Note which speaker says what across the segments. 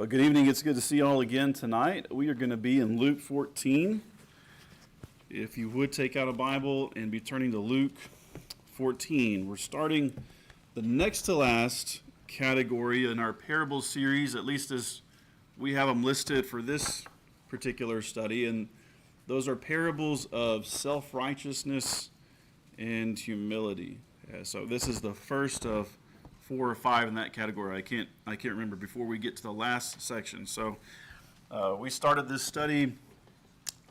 Speaker 1: Well, good evening. It's good to see you all again tonight. We are going to be in Luke 14. If you would take out a Bible and be turning to Luke 14. We're starting the next to last category in our parable series, at least as we have them listed for this particular study, and those are parables of self-righteousness and humility. So this is the first of 4 or 5 in that category. I can't remember before we get to the last section. So we started this study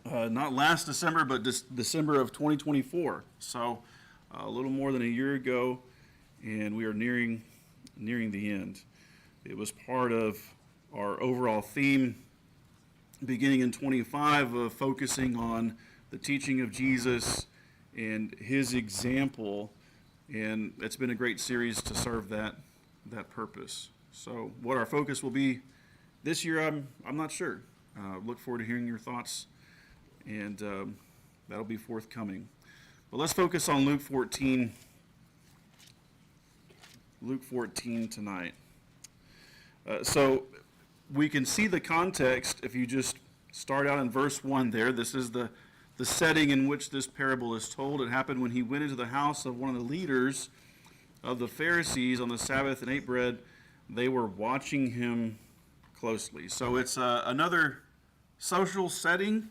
Speaker 1: not last December, but December of 2024. So a little more than a year ago, and we are nearing the end. It was part of our overall theme beginning in 25 of focusing on the teaching of Jesus and his example. And it's been a great series to serve that purpose. So what our focus will be this year, I'm not sure. Look forward to hearing your thoughts, and that'll be forthcoming. But let's focus on Luke 14. Luke 14 tonight. So we can see the context if you just start out in verse 1 there. This is the setting in which this parable is told. It happened when he went into the house of one of the leaders of the Pharisees on the Sabbath and ate bread. They were watching him closely. So it's another social setting,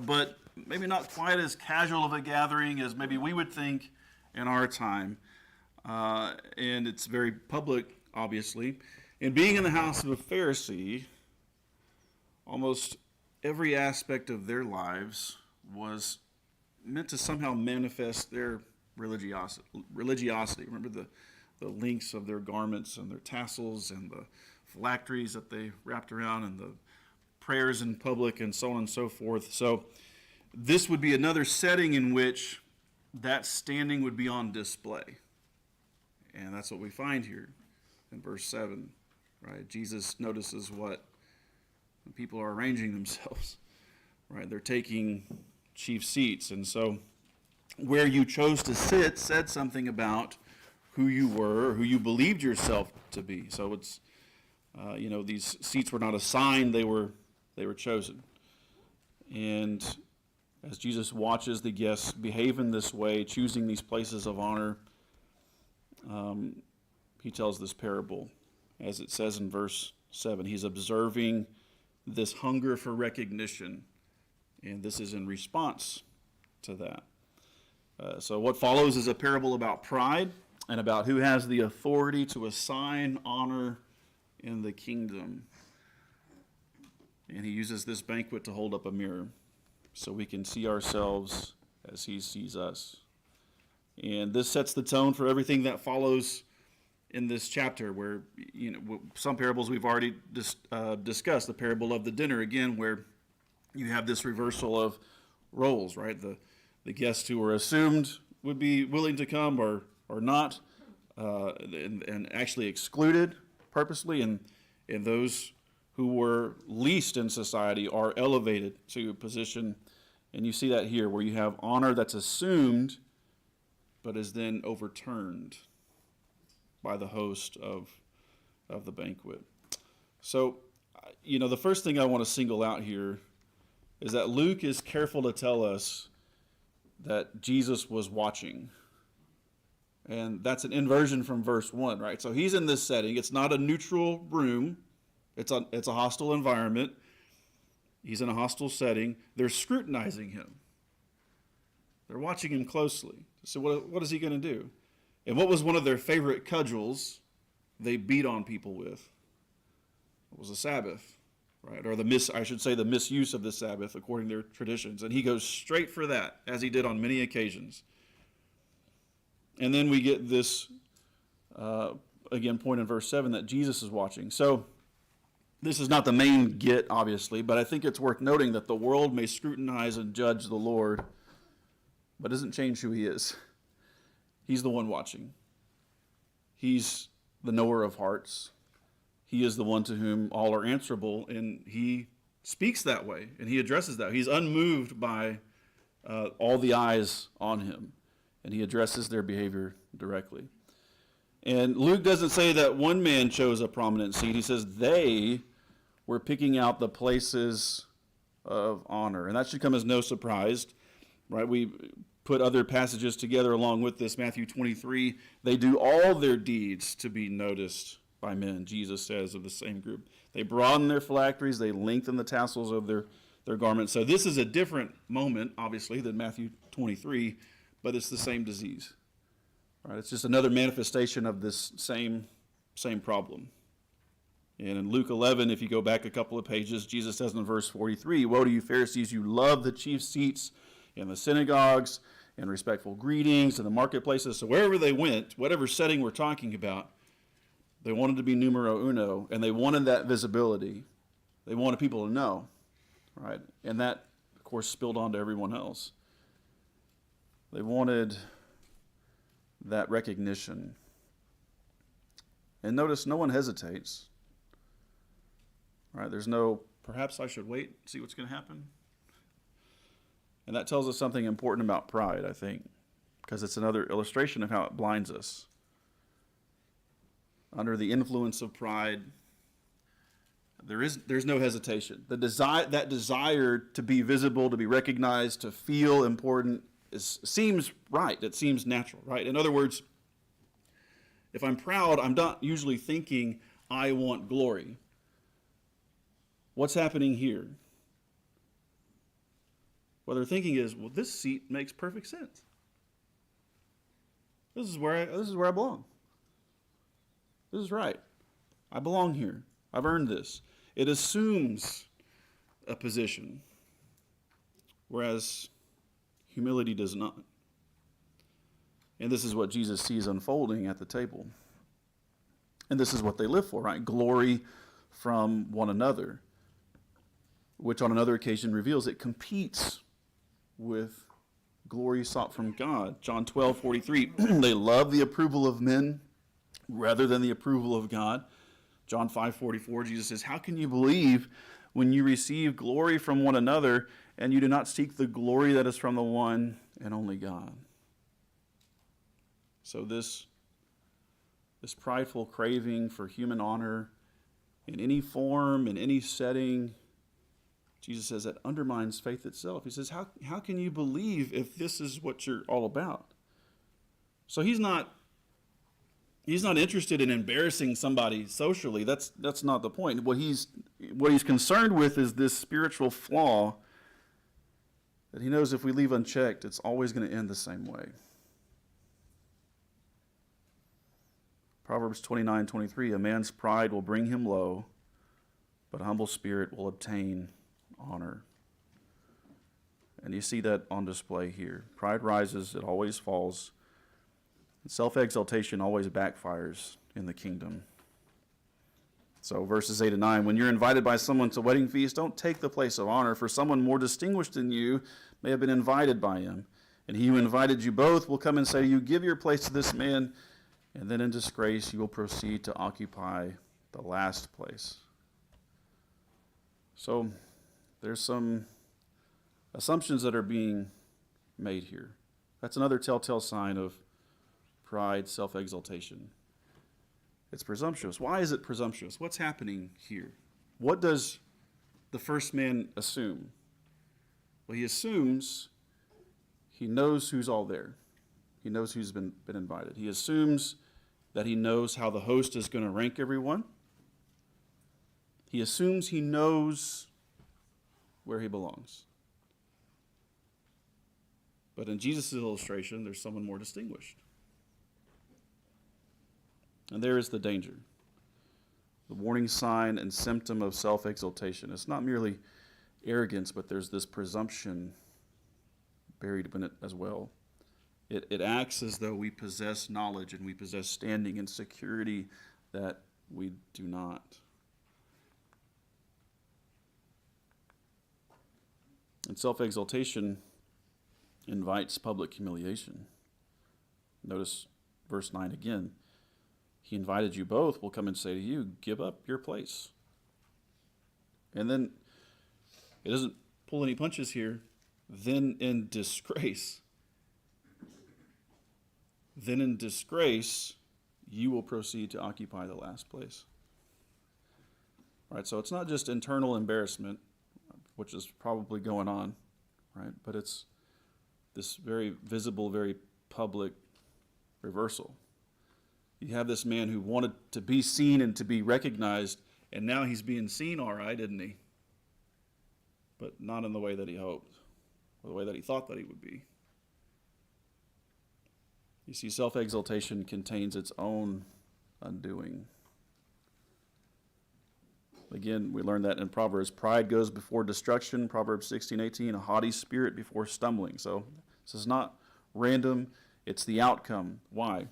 Speaker 1: but maybe not quite as casual of a gathering as maybe we would think in our time. And it's very public, obviously. And being in the house of a Pharisee, almost every aspect of their lives was meant to somehow manifest their religiosity. Remember the links of their garments and their tassels and the phylacteries that they wrapped around and the prayers in public and so on and so forth. So this would be another setting in which that standing would be on display. And that's what we find here in verse 7, right? Jesus notices what people are arranging themselves, right? They're taking chief seats. And so where you chose to sit said something about who you were or who you believed yourself to be. So it's, these seats were not assigned, they were chosen. And as Jesus watches the guests behave in this way, choosing these places of honor, he tells this parable. As it says in verse 7, he's observing this hunger for recognition, and this is in response to that. So what follows is a parable about pride and about who has the authority to assign honor in the kingdom. And he uses this banquet to hold up a mirror so we can see ourselves as he sees us. And this sets the tone for everything that follows in this chapter, where some parables we've already discussed. The parable of the dinner, again, where you have this reversal of roles, right? The guests who were assumed would be willing to come or not, and actually excluded purposely, and those who were least in society are elevated to a position. And you see that here, where you have honor that's assumed but is then overturned by the host of the banquet. So, the first thing I want to single out here is that Luke is careful to tell us that Jesus was watching. And that's an inversion from verse 1, right? So he's in this setting. It's not a neutral room. It's a hostile environment. He's in a hostile setting. They're scrutinizing him. They're watching him closely. So what is he going to do? And what was one of their favorite cudgels they beat on people with? It was the Sabbath, right? Or the misuse of the Sabbath according to their traditions. And he goes straight for that, as he did on many occasions. And then we get this, again, point in verse 7 that Jesus is watching. So this is not the main get, obviously, but I think it's worth noting that the world may scrutinize and judge the Lord, but doesn't change who he is. He's the one watching. He's the knower of hearts. He is the one to whom all are answerable, and he speaks that way, and he addresses that. He's unmoved by all the eyes on him, and he addresses their behavior directly. And Luke doesn't say that one man chose a prominent seat. He says they we're picking out the places of honor. And that should come as no surprise, right? We put other passages together along with this. Matthew 23, they do all their deeds to be noticed by men, Jesus says of the same group. They broaden their phylacteries, they lengthen the tassels of their garments. So this is a different moment, obviously, than Matthew 23, but it's the same disease. Right? It's just another manifestation of this same problem. And in Luke 11, if you go back a couple of pages, Jesus says in verse 43, "Woe to you Pharisees, you love the chief seats in the synagogues and respectful greetings in the marketplaces." So wherever they went, whatever setting we're talking about, they wanted to be numero uno, and they wanted that visibility. They wanted people to know, right? And that, of course, spilled on to everyone else. They wanted that recognition. And notice no one hesitates. Right? There's no, perhaps I should wait, see what's going to happen. And that tells us something important about pride, I think, because it's another illustration of how it blinds us. Under the influence of pride, there's no hesitation. That desire to be visible, to be recognized, to feel important seems right. It seems natural, right? In other words, if I'm proud, I'm not usually thinking, I want glory. What's happening here? What they're thinking is, well, this seat makes perfect sense. This is where I belong. This is right. I belong here. I've earned this. It assumes a position, whereas humility does not. And this is what Jesus sees unfolding at the table. And this is what they live for, right? Glory from one another, which on another occasion reveals it competes with glory sought from God. John 12:43, they love the approval of men rather than the approval of God. John 5:44, Jesus says, "How can you believe when you receive glory from one another and you do not seek the glory that is from the one and only God?" So this prideful craving for human honor in any form, in any setting, Jesus says that undermines faith itself. He says, how can you believe if this is what you're all about? So he's not interested in embarrassing somebody socially. That's not the point. What he's concerned with is this spiritual flaw that he knows if we leave unchecked, it's always going to end the same way. Proverbs 29:23, a man's pride will bring him low, but a humble spirit will obtain honor. And you see that on display here. Pride rises, it always falls. And self-exaltation always backfires in the kingdom. So verses 8 and 9, when you're invited by someone to a wedding feast, don't take the place of honor, for someone more distinguished than you may have been invited by him. And he who invited you both will come and say to you, give your place to this man, and then in disgrace you will proceed to occupy the last place. So there's some assumptions that are being made here. That's another telltale sign of pride, self-exaltation. It's presumptuous. Why is it presumptuous? What's happening here? What does the first man assume? Well, he assumes he knows who's all there. He knows who's been invited. He assumes that he knows how the host is going to rank everyone. He assumes he knows where he belongs. But in Jesus' illustration, there's someone more distinguished. And there is the danger. The warning sign and symptom of self-exaltation. It's not merely arrogance, but there's this presumption buried in it as well. It acts as though we possess knowledge and we possess standing and security that we do not. And self-exaltation invites public humiliation. Notice verse 9 again. He invited you both, will come and say to you, give up your place. And then it doesn't pull any punches here. Then in disgrace, you will proceed to occupy the last place. Right? So it's not just internal embarrassment, which is probably going on, right? But it's this very visible, very public reversal. You have this man who wanted to be seen and to be recognized, and now he's being seen all right, isn't he? But not in the way that he hoped, or the way that he thought that he would be. You see, self-exaltation contains its own undoing. Again, we learned that in Proverbs. Pride goes before destruction, Proverbs 16:18, a haughty spirit before stumbling. So this is not random, it's the outcome. Why?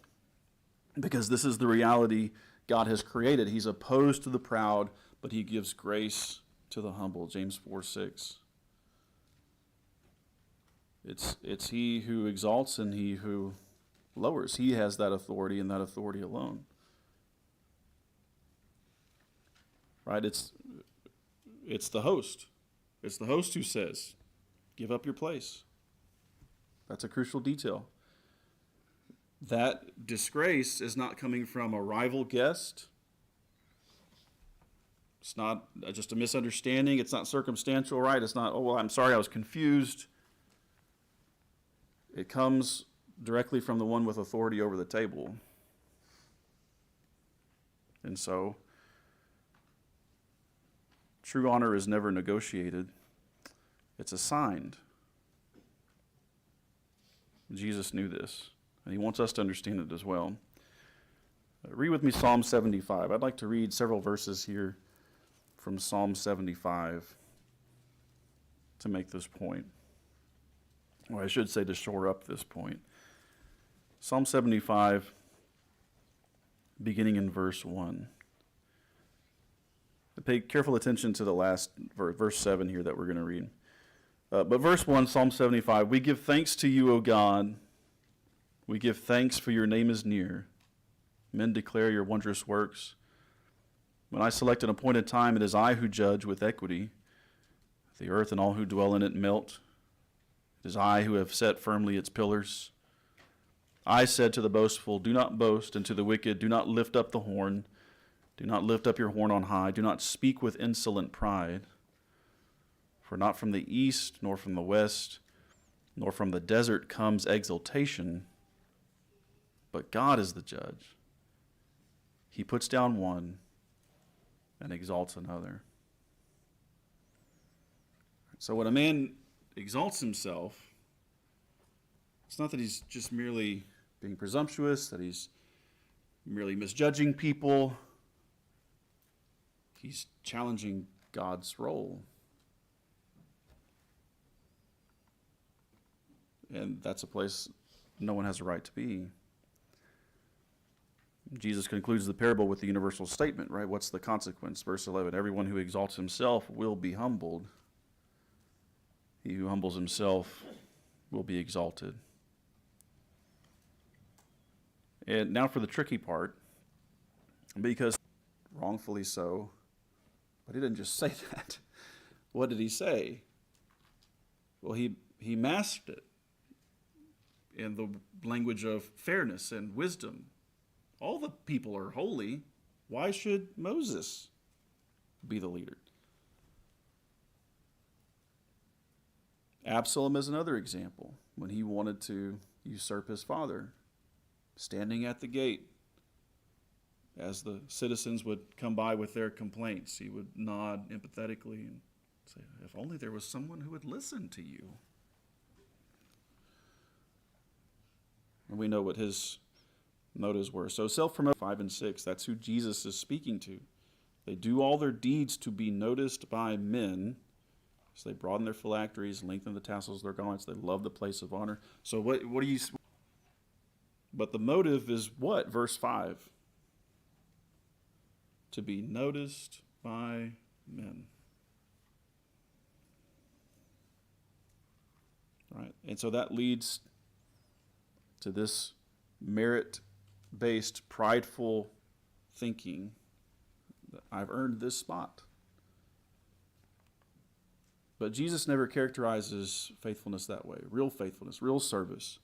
Speaker 1: Because this is the reality God has created. He's opposed to the proud, but he gives grace to the humble, James 4:6. It's he who exalts and he who lowers. He has that authority and that authority alone. Right? It's the host. It's the host who says, give up your place. That's a crucial detail. That disgrace is not coming from a rival guest. It's not just a misunderstanding. It's not circumstantial, right? It's not, oh, well, I'm sorry, I was confused. It comes directly from the one with authority over the table. And so, true honor is never negotiated. It's assigned. Jesus knew this, and he wants us to understand it as well. Read with me Psalm 75. I'd like to read several verses here from Psalm 75 to make this point. Or I should say to shore up this point. Psalm 75, beginning in verse 1. Pay careful attention to the last verse 7 here that we're going to read. But verse 1, Psalm 75, we give thanks to you, O God. We give thanks for your name is near. Men declare your wondrous works. When I select an appointed time, it is I who judge with equity. The earth and all who dwell in it melt. It is I who have set firmly its pillars. I said to the boastful, do not boast, and to the wicked, do not lift up the horn. Do not lift up your horn on high. Do not speak with insolent pride. For not from the east, nor from the west, nor from the desert comes exaltation, but God is the judge. He puts down one and exalts another. So when a man exalts himself, it's not that he's just merely being presumptuous, that he's merely misjudging people. He's challenging God's role. And that's a place no one has a right to be. Jesus concludes the parable with the universal statement, right? What's the consequence? Verse 11, everyone who exalts himself will be humbled. He who humbles himself will be exalted. And now for the tricky part, because wrongfully so, but he didn't just say that. What did he say? Well, he masked it in the language of fairness and wisdom. All the people are holy. Why should Moses be the leader? Absalom is another example. When he wanted to usurp his father, standing at the gate, as the citizens would come by with their complaints, he would nod empathetically and say, if only there was someone who would listen to you. And we know what his motives were. So self-promote 5 and 6, that's who Jesus is speaking to. They do all their deeds to be noticed by men. So they broaden their phylacteries, lengthen the tassels of their garments. They love the place of honor. So what do you... But the motive is what? Verse 5. To be noticed by men. Right? And so that leads to this merit-based, prideful thinking that I've earned this spot. But Jesus never characterizes faithfulness that way. Real faithfulness, real service.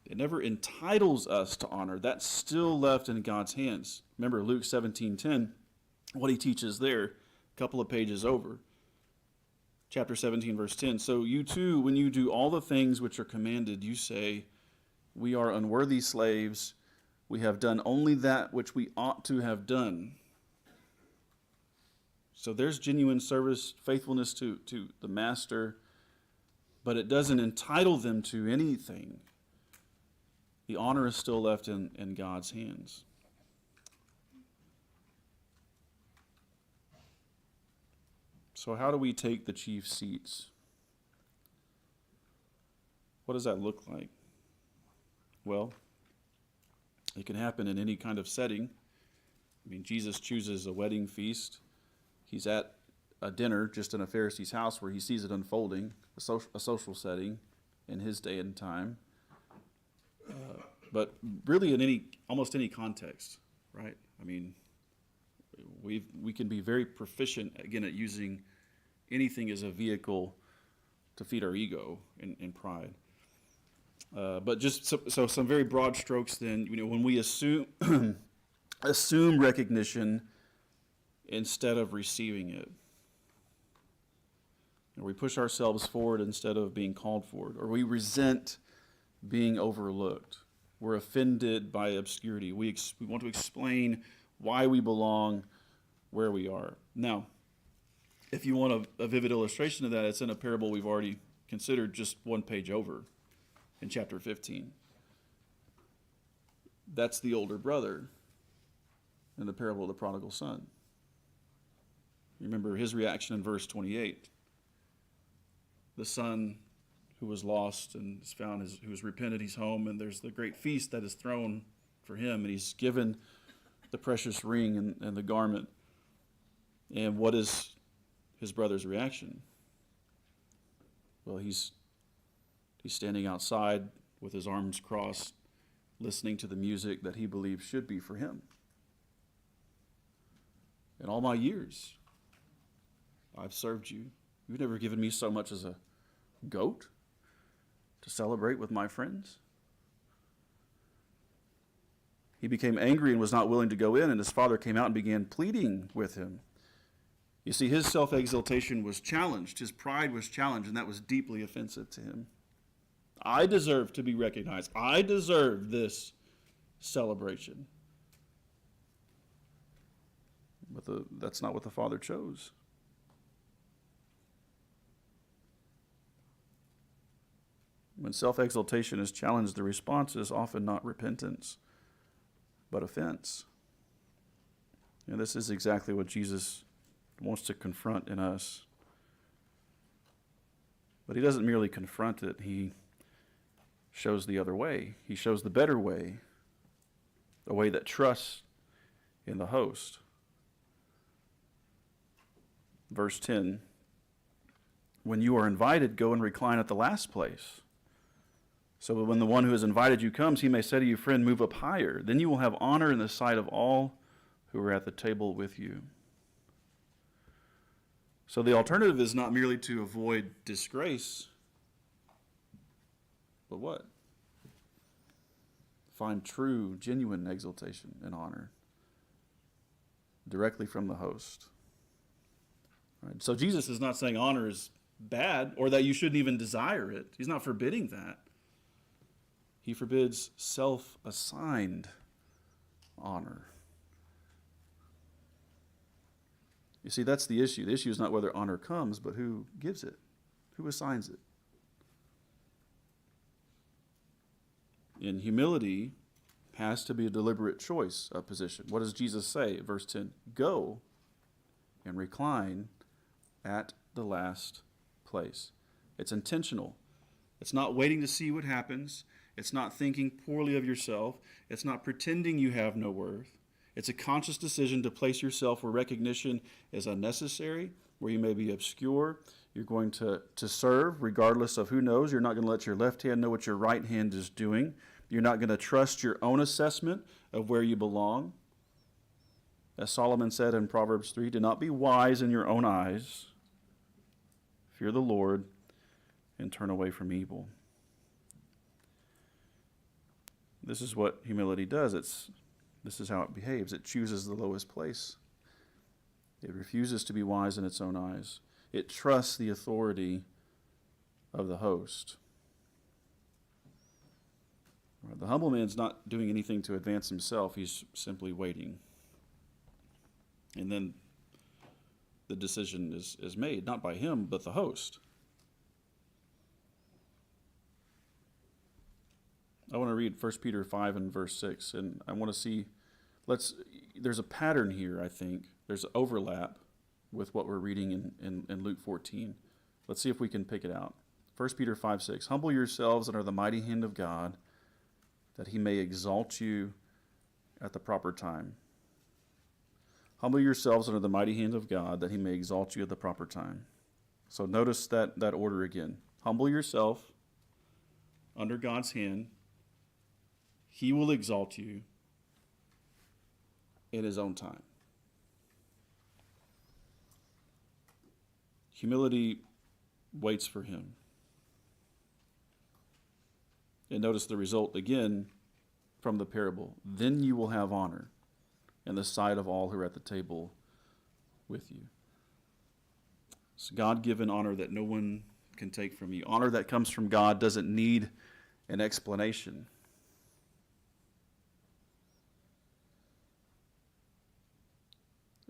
Speaker 1: It never entitles us to honor. That's still left in God's hands. Remember Luke 17:10, what he teaches there. a couple of pages over. Chapter 17, verse 10. So you too, when you do all the things which are commanded, you say, we are unworthy slaves. We have done only that which we ought to have done. So there's genuine service, faithfulness to the master, but it doesn't entitle them to anything. The honor is still left in God's hands. So how do we take the chief seats? What does that look like? Well, it can happen in any kind of setting. I mean, Jesus chooses a wedding feast. He's at a dinner just in a Pharisee's house where he sees it unfolding, a social setting in his day and time. But really in almost any context, right? I mean, we can be very proficient, again, at using anything as a vehicle to feed our ego and pride. But just so some very broad strokes then, when we assume recognition instead of receiving it. Or we push ourselves forward instead of being called forward. Or we resent being overlooked. We're offended by obscurity. We want to explain why we belong where we are. Now, if you want a vivid illustration of that, it's in a parable we've already considered just one page over in chapter 15. That's the older brother in the parable of the prodigal son. You remember his reaction in verse 28. The son who was lost and is found, who has repented, he's home, and there's the great feast that is thrown for him, and he's given the precious ring and the garment. And what is his brother's reaction? Well, he's standing outside with his arms crossed, listening to the music that he believes should be for him. In all my years, I've served you. You've never given me so much as a goat to celebrate with my friends. He became angry and was not willing to go in, and his father came out and began pleading with him. You see, his self-exaltation was challenged. His pride was challenged, and that was deeply offensive to him. I deserve to be recognized. I deserve this celebration. But that's not what the father chose. When self-exaltation is challenged, the response is often not repentance, but offense. And this is exactly what Jesus wants to confront in us. But he doesn't merely confront it, he shows the other way. He shows the better way, a way that trusts in the host. Verse 10, when you are invited, go and recline at the last place. So that when the one who has invited you comes, he may say to you, friend, move up higher. Then you will have honor in the sight of all who are at the table with you. So the alternative is not merely to avoid disgrace, but what? Find true, genuine exaltation and honor directly from the host. Right? So Jesus is not saying honor is bad or that you shouldn't even desire it. He's not forbidding that. He forbids self-assigned honor. You see, that's the issue. The issue is not whether honor comes, but who gives it, who assigns it. In humility has to be a deliberate choice of position. What does Jesus say? Verse 10, go and recline at the last place. It's intentional. It's not waiting to see what happens. It's not thinking poorly of yourself. It's not pretending you have no worth. It's a conscious decision to place yourself where recognition is unnecessary, where you may be obscure. You're going to serve regardless of who knows. You're not going to let your left hand know what your right hand is doing. You're not going to trust your own assessment of where you belong. As Solomon said in Proverbs 3, do not be wise in your own eyes. Fear the Lord and turn away from evil. This is what humility does. This is how it behaves. It chooses the lowest place. It refuses to be wise in its own eyes. It trusts the authority of the host. Right, the humble man's not doing anything to advance himself. He's simply waiting. And then the decision is made, not by him, but the host. I want to read 1 Peter 5 and verse 6, and I want to see, there's a pattern here, I think. There's an overlap with what we're reading in Luke 14. Let's see if we can pick it out. 1 Peter 5, 6, humble yourselves under the mighty hand of God, that he may exalt you at the proper time. Humble yourselves under the mighty hand of God, that he may exalt you at the proper time. So notice that order again. Humble yourself under God's hand. He will exalt you in his own time. Humility waits for him. And notice the result again from the parable. Then you will have honor in the sight of all who are at the table with you. It's God-given honor that no one can take from you. Honor that comes from God doesn't need an explanation.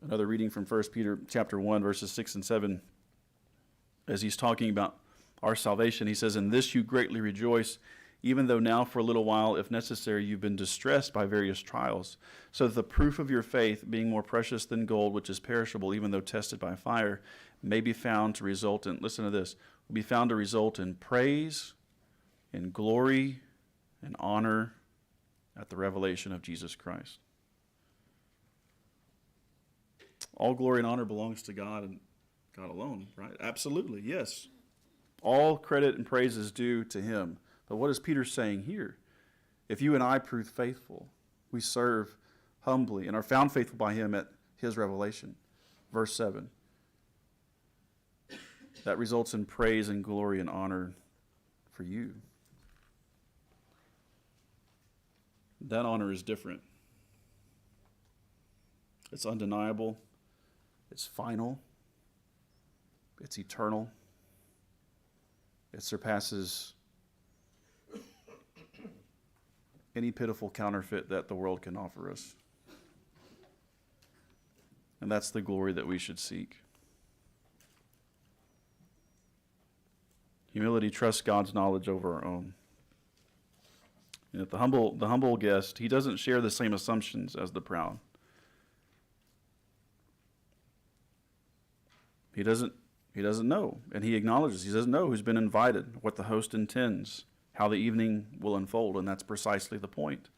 Speaker 1: Another reading from 1 Peter chapter 1, verses 6 and 7. As he's talking about our salvation, he says, in this you greatly rejoice, even though now for a little while, if necessary, you've been distressed by various trials, so that the proof of your faith, being more precious than gold, which is perishable, even though tested by fire, may be found to result in, listen to this, will be found to result in praise, in glory, and honor at the revelation of Jesus Christ. All glory and honor belongs to God and God alone, right? Absolutely, yes. All credit and praise is due to him. But what is Peter saying here? If you and I prove faithful, we serve humbly and are found faithful by him at his revelation. Verse 7. That results in praise and glory and honor for you. That honor is different. It's undeniable. It's final. It's eternal. It surpasses any pitiful counterfeit that the world can offer us. And that's the glory that we should seek. Humility trusts God's knowledge over our own. And if the humble guest, he doesn't share the same assumptions as the proud. He doesn't know, and he acknowledges he doesn't know who's been invited, what the host intends, how the evening will unfold, and that's precisely the point.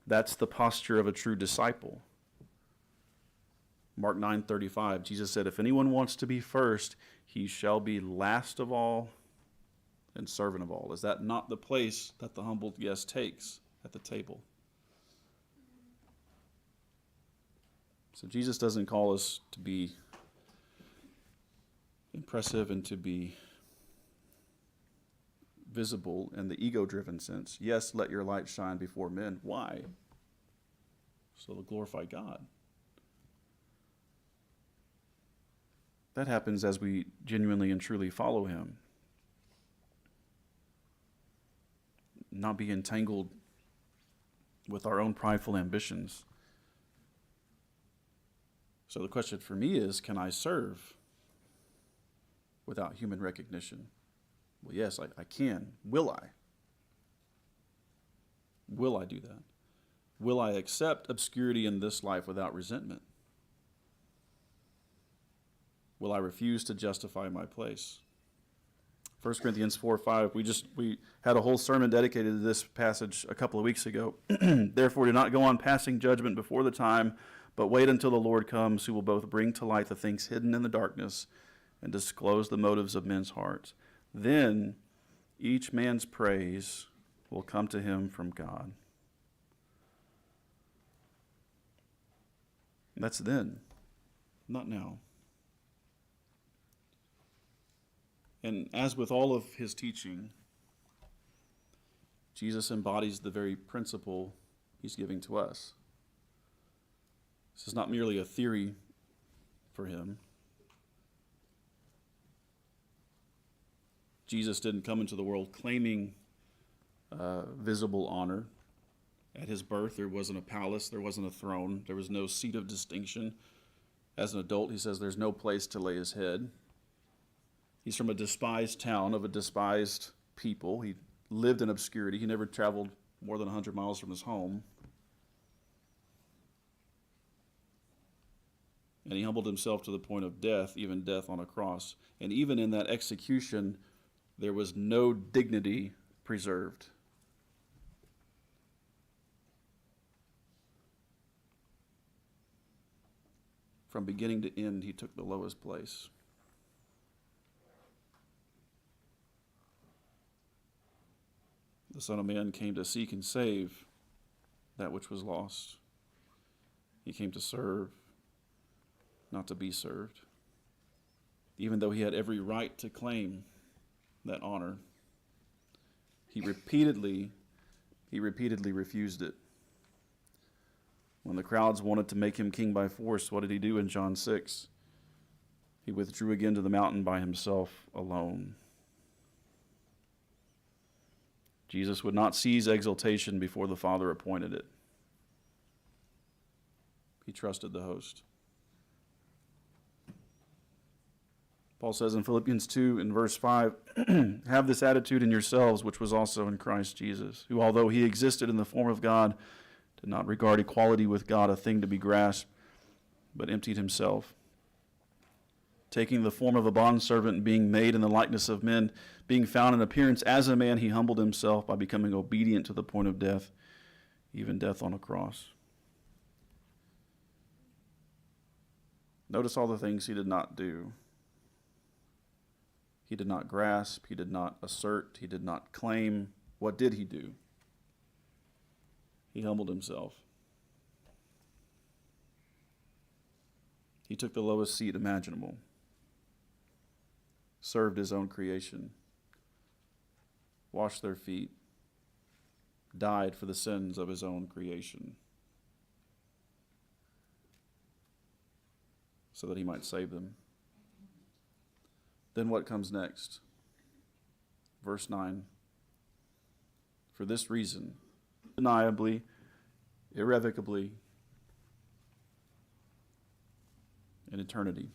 Speaker 1: That's the posture of a true disciple. Mark 9:35, Jesus said, if anyone wants to be first, he shall be last of all and servant of all. Is that not the place that the humble guest takes at the table? So Jesus doesn't call us to be impressive and to be visible in the ego-driven sense. Yes, let your light shine before men. Why? So to glorify God. That happens as we genuinely and truly follow him. Not be entangled with our own prideful ambitions. So the question for me is, can I serve without human recognition? Well, yes, I can. Will I? Will I do that? Will I accept obscurity in this life without resentment? Will I refuse to justify my place? 1 Corinthians 4:5, we had a whole sermon dedicated to this passage a couple of weeks ago. Therefore, do not go on passing judgment before the time, but wait until the Lord comes, who will both bring to light the things hidden in the darkness and disclose the motives of men's hearts. Then each man's praise will come to him from God. That's then, not now. And as with all of his teaching, Jesus embodies the very principle he's giving to us. This is not merely a theory for him. Jesus didn't come into the world claiming visible honor. At his birth, there wasn't a palace, there wasn't a throne, there was no seat of distinction. As an adult, he says there's no place to lay his head. He's from a despised town of a despised people. He lived in obscurity. He never traveled more than 100 miles from his home. And he humbled himself to the point of death, even death on a cross. And even in that execution, there was no dignity preserved. From beginning to end, he took the lowest place. The Son of Man came to seek and save that which was lost. He came to serve, not to be served. Even though he had every right to claim that honor, he repeatedly refused it. When the crowds wanted to make him king by force, what did he do in John 6? He withdrew again to the mountain by himself alone. Jesus would not seize exaltation before the Father appointed it. He trusted the host. Paul says in Philippians 2 in verse 5, have this attitude in yourselves, which was also in Christ Jesus, who, although he existed in the form of God, did not regard equality with God a thing to be grasped, but emptied himself, taking the form of a bondservant and being made in the likeness of men, being found in appearance as a man, he humbled himself by becoming obedient to the point of death, even death on a cross. Notice all the things he did not do. He did not grasp, he did not assert, he did not claim. What did he do? He humbled himself. He took the lowest seat imaginable, served his own creation, washed their feet, died for the sins of his own creation, so that he might save them. Then what comes next? Verse 9. For this reason, undeniably, irrevocably, in eternity.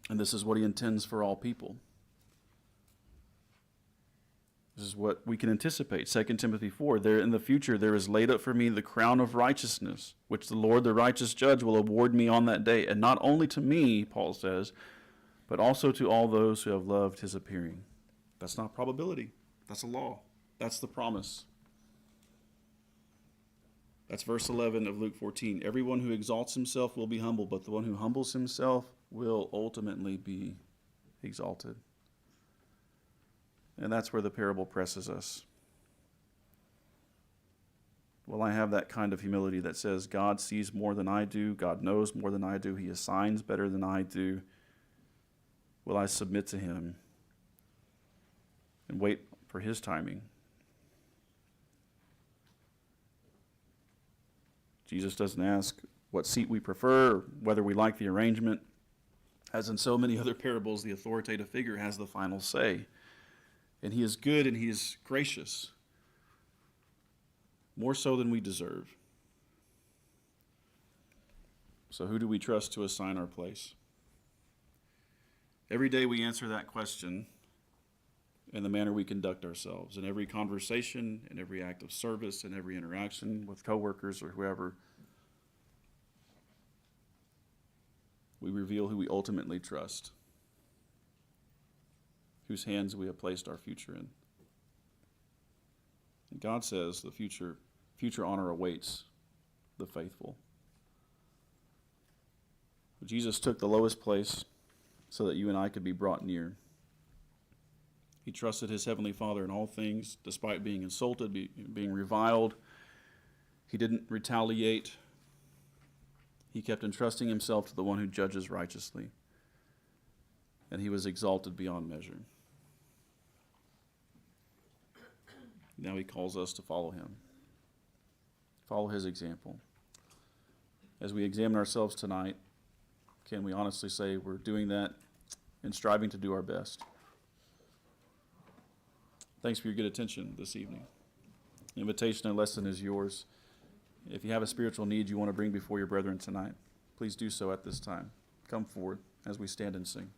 Speaker 1: And this is what he intends for all people. This is what we can anticipate. 2 Timothy 4, there in the future there is laid up for me the crown of righteousness, which the Lord, the righteous judge, will award me on that day. And not only to me, Paul says, but also to all those who have loved his appearing. That's not probability. That's a law. That's the promise. That's verse 11 of Luke 14. Everyone who exalts himself will be humbled, but the one who humbles himself will ultimately be exalted. And that's where the parable presses us. Will I have that kind of humility that says, God sees more than I do, God knows more than I do, he assigns better than I do? Will I submit to him and wait for his timing? Jesus doesn't ask what seat we prefer, whether we like the arrangement. As in so many other parables, the authoritative figure has the final say. And he is good and he is gracious, more so than we deserve. So who do we trust to assign our place? Every day we answer that question in the manner we conduct ourselves. In every conversation, in every act of service, in every interaction with coworkers or whoever, we reveal who we ultimately trust, whose hands we have placed our future in. And God says the future honor awaits the faithful. Jesus took the lowest place so that you and I could be brought near. He trusted his heavenly Father in all things, despite being insulted, being reviled. He didn't retaliate. He kept entrusting himself to the one who judges righteously. And he was exalted beyond measure. Now he calls us to follow him. Follow his example. As we examine ourselves tonight, can we honestly say we're doing that and striving to do our best? Thanks for your good attention this evening. The invitation and lesson is yours. If you have a spiritual need you want to bring before your brethren tonight, please do so at this time. Come forward as we stand and sing.